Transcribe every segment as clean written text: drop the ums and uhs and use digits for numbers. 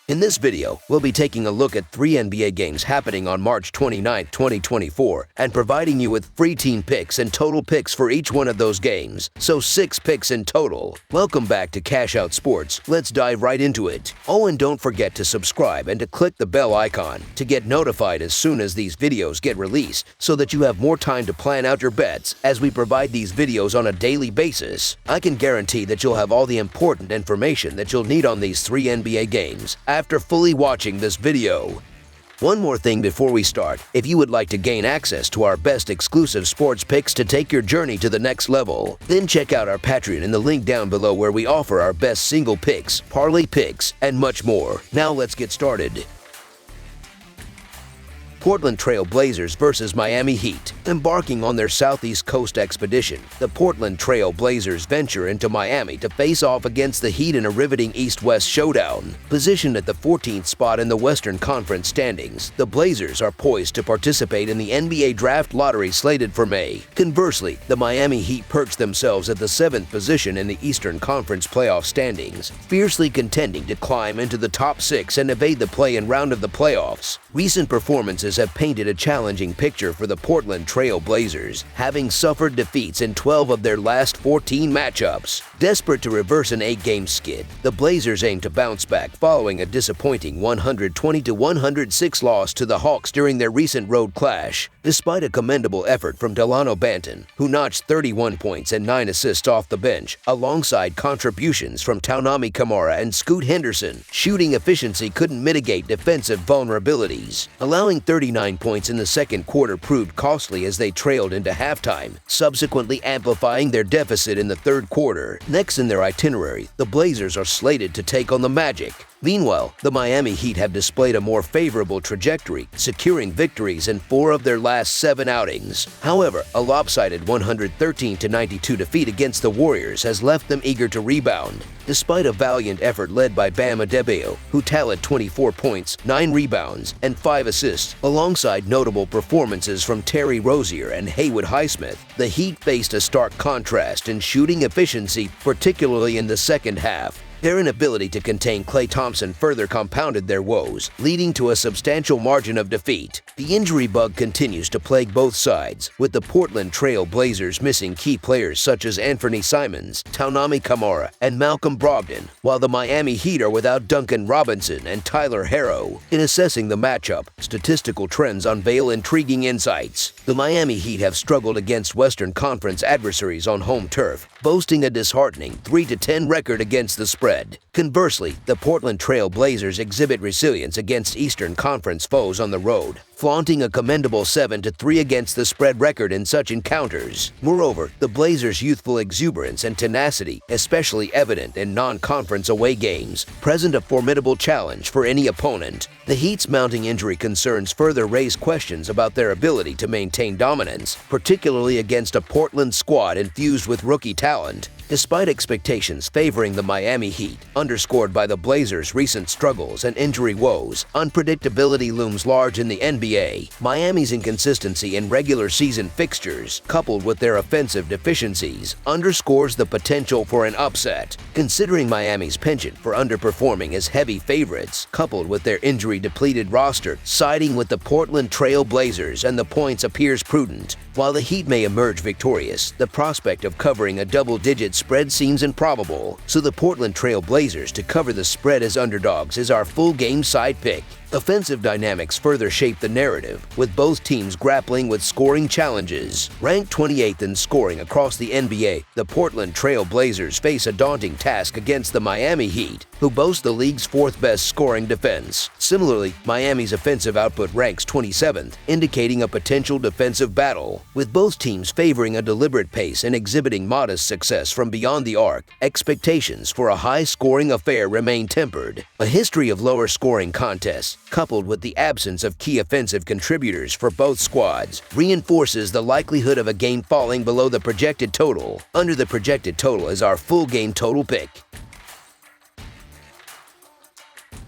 In this video, we'll be taking a look at 3 NBA games happening on March 29, 2024, and providing you with free team picks and total picks for each one of those games, so 6 picks in total. Welcome back to Cash Out Sports. Let's dive right into it. Oh, and don't forget to subscribe and to click the bell icon to get notified as soon as these videos get released, so that you have more time to plan out your bets as we provide these videos on a daily basis. I can guarantee that you'll have all the important information that you'll need on these 3 NBA games after fully watching this video. One more thing before we start: if you would like to gain access to our best exclusive sports picks to take your journey to the next level, then check out our Patreon in the link down below, where we offer our best single picks, parlay picks, and much more. Now let's get started. Portland Trail Blazers versus Miami Heat. Embarking on their Southeast Coast expedition, the Portland Trail Blazers venture into Miami to face off against the Heat in a riveting East-West showdown. Positioned at the 14th spot in the Western Conference standings, the Blazers are poised to participate in the NBA Draft Lottery slated for May. Conversely, the Miami Heat perch themselves at the 7th position in the Eastern Conference playoff standings, fiercely contending to climb into the top 6 and evade the play-in round of the playoffs. Recent performances have painted a challenging picture for the Portland Trail Blazers, having suffered defeats in 12 of their last 14 matchups. Desperate to reverse an 8-game skid, the Blazers aim to bounce back following a disappointing 120-106 loss to the Hawks during their recent road clash. Despite a commendable effort from Delano Banton, who notched 31 points and 9 assists off the bench, alongside contributions from Taunami Kamara and Scoot Henderson, shooting efficiency couldn't mitigate defensive vulnerabilities. Allowing 39 points in the second quarter proved costly as they trailed into halftime, subsequently amplifying their deficit in the third quarter. Next in their itinerary, the Blazers are slated to take on the Magic. Meanwhile, the Miami Heat have displayed a more favorable trajectory, securing victories in 4 of their last 7 outings. However, a lopsided 113-92 defeat against the Warriors has left them eager to rebound. Despite a valiant effort led by Bam Adebayo, who tallied 24 points, 9 rebounds, and 5 assists, alongside notable performances from Terry Rozier and Haywood Highsmith, the Heat faced a stark contrast in shooting efficiency, particularly in the second half. Their inability to contain Klay Thompson further compounded their woes, leading to a substantial margin of defeat. The injury bug continues to plague both sides, with the Portland Trail Blazers missing key players such as Anthony Simons, Taunami Kamara, and Malcolm Brogdon, while the Miami Heat are without Duncan Robinson and Tyler Herro. In assessing the matchup, statistical trends unveil intriguing insights. The Miami Heat have struggled against Western Conference adversaries on home turf, boasting a disheartening 3-10 record against the spread. Conversely, the Portland Trail Blazers exhibit resilience against Eastern Conference foes on the road, flaunting a commendable 7-3 against the spread record in such encounters. Moreover, the Blazers' youthful exuberance and tenacity, especially evident in non-conference away games, present a formidable challenge for any opponent. The Heat's mounting injury concerns further raise questions about their ability to maintain dominance, particularly against a Portland squad infused with rookie talent. Despite expectations favoring the Miami Heat, underscored by the Blazers' recent struggles and injury woes, unpredictability looms large in the NBA. Miami's inconsistency in regular season fixtures, coupled with their offensive deficiencies, underscores the potential for an upset. Considering Miami's penchant for underperforming as heavy favorites, coupled with their injury-depleted roster, siding with the Portland Trail Blazers and the points appears prudent. While the Heat may emerge victorious, the prospect of covering a double-digit spread seems improbable, so the Portland Trail Blazers to cover the spread as underdogs is our full game side pick. Offensive dynamics further shape the narrative, with both teams grappling with scoring challenges. Ranked 28th in scoring across the NBA, the Portland Trail Blazers face a daunting task against the Miami Heat, who boast the league's 4th-best scoring defense. Similarly, Miami's offensive output ranks 27th, indicating a potential defensive battle. With both teams favoring a deliberate pace and exhibiting modest success from beyond the arc, expectations for a high-scoring affair remain tempered. A history of lower-scoring contests, coupled with the absence of key offensive contributors for both squads, reinforces the likelihood of a game falling below the projected total. Under the projected total is our full game total pick.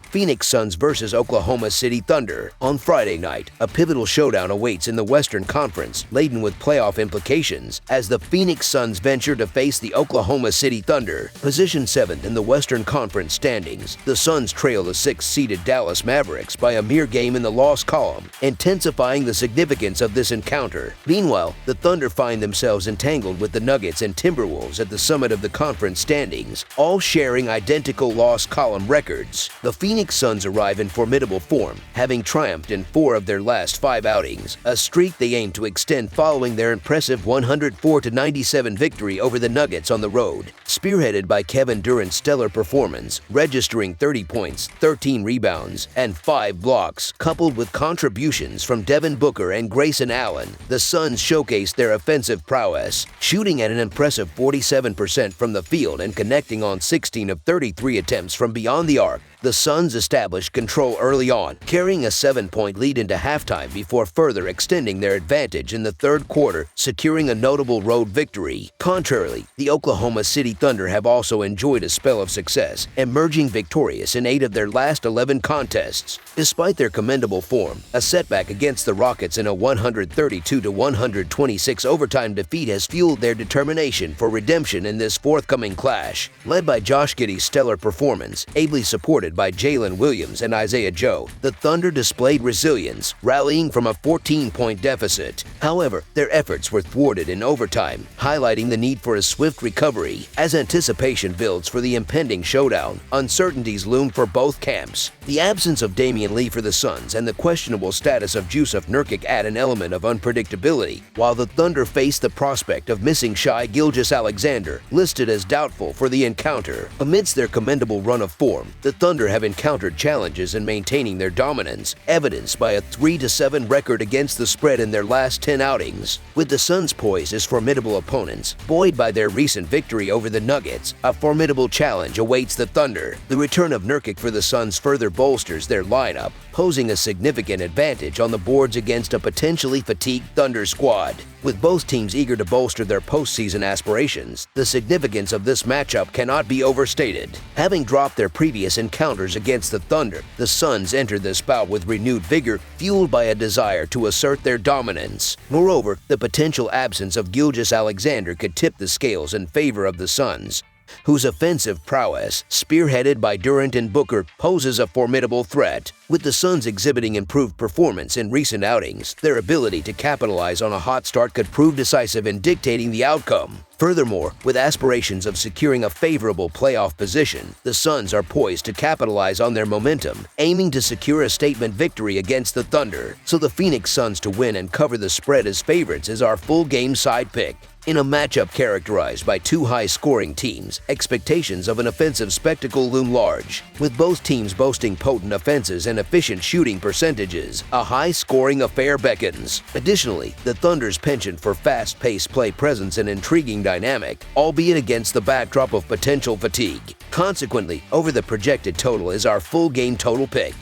Phoenix Suns vs. Oklahoma City Thunder. On Friday night, a pivotal showdown awaits in the Western Conference, laden with playoff implications, as the Phoenix Suns venture to face the Oklahoma City Thunder. Positioned 7th in the Western Conference standings, the Suns trail the 6th-seeded Dallas Mavericks by a mere game in the loss column, intensifying the significance of this encounter. Meanwhile, the Thunder find themselves entangled with the Nuggets and Timberwolves at the summit of the conference standings, all sharing identical loss column records. The Phoenix Suns arrive in formidable form, having triumphed in 4 of their last 5 outings, a streak they aim to extend following their impressive 104-97 victory over the Nuggets on the road. Spearheaded by Kevin Durant's stellar performance, registering 30 points, 13 rebounds, and 5 blocks, coupled with contributions from Devin Booker and Grayson Allen, the Suns showcased their offensive prowess, shooting at an impressive 47% from the field and connecting on 16 of 33 attempts from beyond the arc. The Suns established control early on, carrying a 7-point lead into halftime before further extending their advantage in the third quarter, securing a notable road victory. Contrarily, the Oklahoma City Thunder have also enjoyed a spell of success, emerging victorious in 8 of their last 11 contests. Despite their commendable form, a setback against the Rockets in a 132-126 overtime defeat has fueled their determination for redemption in this forthcoming clash. Led by Josh Giddey's stellar performance, ably supported by Jalen Williams and Isaiah Joe, the Thunder displayed resilience, rallying from a 14-point deficit. However, their efforts were thwarted in overtime, highlighting the need for a swift recovery. As anticipation builds for the impending showdown, uncertainties loom for both camps. The absence of Damian Lee for the Suns and the questionable status of Jusuf Nurkic add an element of unpredictability, while the Thunder face the prospect of missing Shai Gilgeous-Alexander, listed as doubtful for the encounter. Amidst their commendable run of form, the Thunder have encountered challenges in maintaining their dominance, evidenced by a 3-7 record against the spread in their last 10 outings. With the Suns poised as formidable opponents, buoyed by their recent victory over the Nuggets, a formidable challenge awaits the Thunder. The return of Nurkic for the Suns further bolsters their lineup, posing a significant advantage on the boards against a potentially fatigued Thunder squad. With both teams eager to bolster their postseason aspirations, the significance of this matchup cannot be overstated. Having dropped their previous encounters against the Thunder, the Suns entered this bout with renewed vigor, fueled by a desire to assert their dominance. Moreover, the potential absence of Gilgeous-Alexander could tip the scales in favor of the Suns, whose offensive prowess, spearheaded by Durant and Booker, poses a formidable threat. With the Suns exhibiting improved performance in recent outings, their ability to capitalize on a hot start could prove decisive in dictating the outcome. Furthermore, with aspirations of securing a favorable playoff position, the Suns are poised to capitalize on their momentum, aiming to secure a statement victory against the Thunder. So the Phoenix Suns to win and cover the spread as favorites is our full game side pick. In a matchup characterized by 2 high-scoring teams, expectations of an offensive spectacle loom large. With both teams boasting potent offenses and efficient shooting percentages, a high-scoring affair beckons. Additionally, the Thunder's penchant for fast-paced play presents an intriguing dynamic, albeit against the backdrop of potential fatigue. Consequently, over the projected total is our full game total pick.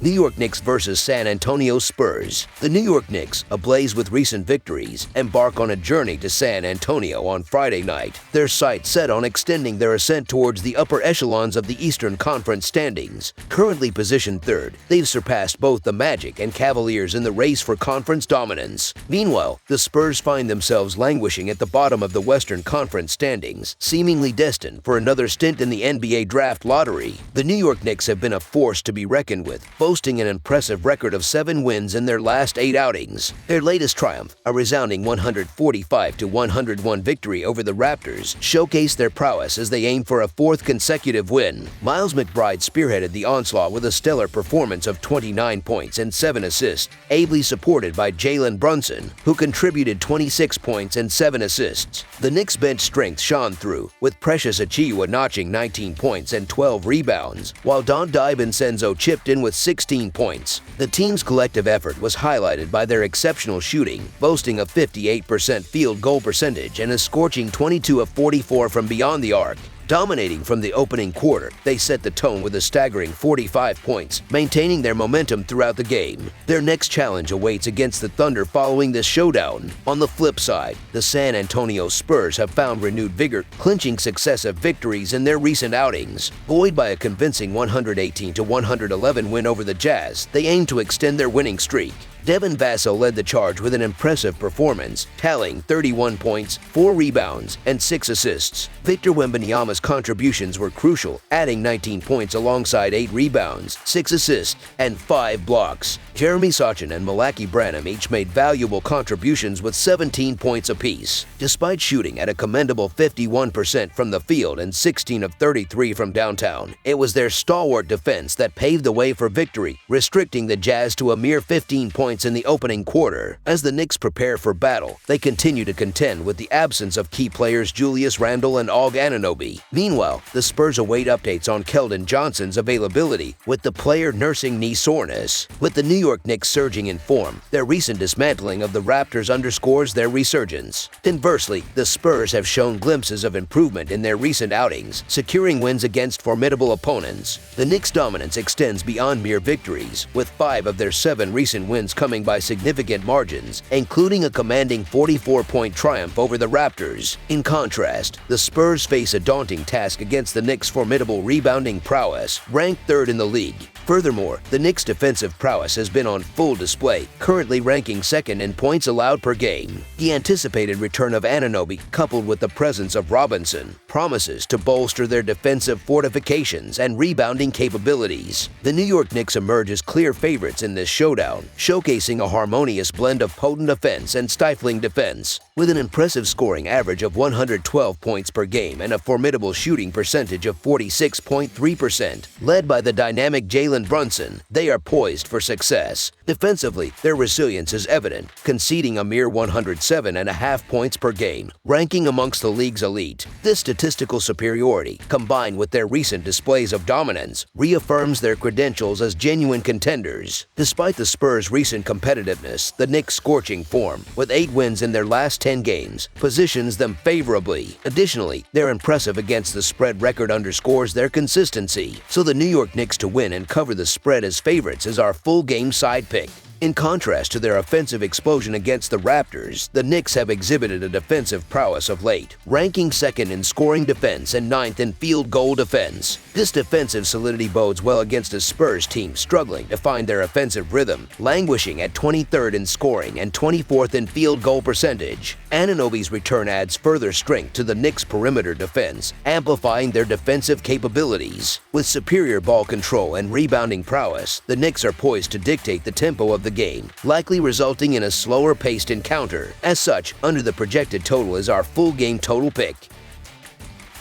New York Knicks vs. San Antonio Spurs. The New York Knicks, ablaze with recent victories, embark on a journey to San Antonio on Friday night, their sights set on extending their ascent towards the upper echelons of the Eastern Conference standings. Currently positioned 3rd, they've surpassed both the Magic and Cavaliers in the race for conference dominance. Meanwhile, the Spurs find themselves languishing at the bottom of the Western Conference standings, seemingly destined for another stint in the NBA draft lottery. The New York Knicks have been a force to be reckoned with, boasting an impressive record of 7 wins in their last 8 outings. Their latest triumph, a resounding 145-101 victory over the Raptors, showcased their prowess as they aim for a 4th consecutive win. Miles McBride spearheaded the onslaught with a stellar performance of 29 points and 7 assists, ably supported by Jalen Brunson, who contributed 26 points and 7 assists. The Knicks' bench strength shone through, with Precious Achiuwa notching 19 points and 12 rebounds, while Don DiVincenzo chipped in with 16 points. The team's collective effort was highlighted by their exceptional shooting, boasting a 58% field goal percentage and a scorching 22 of 44 from beyond the arc. Dominating from the opening quarter, they set the tone with a staggering 45 points, maintaining their momentum throughout the game. Their next challenge awaits against the Thunder following this showdown. On the flip side, the San Antonio Spurs have found renewed vigor, clinching successive victories in their recent outings. Buoyed by a convincing 118-111 win over the Jazz, they aim to extend their winning streak. Devin Vassell led the charge with an impressive performance, tallying 31 points, 4 rebounds, and 6 assists. Victor Wembanyama's contributions were crucial, adding 19 points alongside 8 rebounds, 6 assists, and 5 blocks. Jeremy Sochan and Malaki Branham each made valuable contributions with 17 points apiece. Despite shooting at a commendable 51% from the field and 16 of 33 from downtown, it was their stalwart defense that paved the way for victory, restricting the Jazz to a mere 15 points in the opening quarter. As the Knicks prepare for battle, they continue to contend with the absence of key players Julius Randle and Og Anunoby. Meanwhile, the Spurs await updates on Keldon Johnson's availability, with the player nursing knee soreness. With the New York Knicks surging in form, their recent dismantling of the Raptors underscores their resurgence. Conversely, the Spurs have shown glimpses of improvement in their recent outings, securing wins against formidable opponents. The Knicks' dominance extends beyond mere victories, with 5 of their 7 recent wins coming by significant margins, including a commanding 44-point triumph over the Raptors. In contrast, the Spurs face a daunting task against the Knicks' formidable rebounding prowess, ranked 3rd in the league. Furthermore, the Knicks' defensive prowess has been on full display, currently ranking 2nd in points allowed per game. The anticipated return of Anunoby, coupled with the presence of Robinson, promises to bolster their defensive fortifications and rebounding capabilities. The New York Knicks emerge as clear favorites in this showdown, showcasing a harmonious blend of potent offense and stifling defense. With an impressive scoring average of 112 points per game and a formidable shooting percentage of 46.3%, led by the dynamic Jalen Brunson, they are poised for success. Defensively, their resilience is evident, conceding a mere 107.5 points per game, ranking amongst the league's elite. This statistical superiority, combined with their recent displays of dominance, reaffirms their credentials as genuine contenders. Despite the Spurs' recent competitiveness, the Knicks' scorching form, with 8 wins in their last 10 games, positions them favorably. Additionally, their impressive against the spread record underscores their consistency, so the New York Knicks to win and cover the spread as favorites is our full game side pick. In contrast to their offensive explosion against the Raptors, the Knicks have exhibited a defensive prowess of late, ranking 2nd in scoring defense and 9th in field goal defense. This defensive solidity bodes well against a Spurs team struggling to find their offensive rhythm, languishing at 23rd in scoring and 24th in field goal percentage. Anunoby's return adds further strength to the Knicks' perimeter defense, amplifying their defensive capabilities. With superior ball control and rebounding prowess, the Knicks are poised to dictate the tempo of the game, likely resulting in a slower-paced encounter. As such, under the projected total is our full game total pick.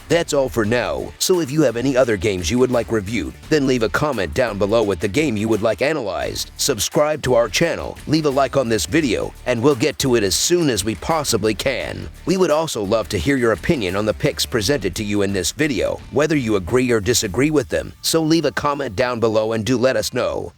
That's all for now, so if you have any other games you would like reviewed, then leave a comment down below with the game you would like analyzed. Subscribe to our channel, leave a like on this video, and we'll get to it as soon as we possibly can. We would also love to hear your opinion on the picks presented to you in this video, whether you agree or disagree with them, so leave a comment down below and do let us know.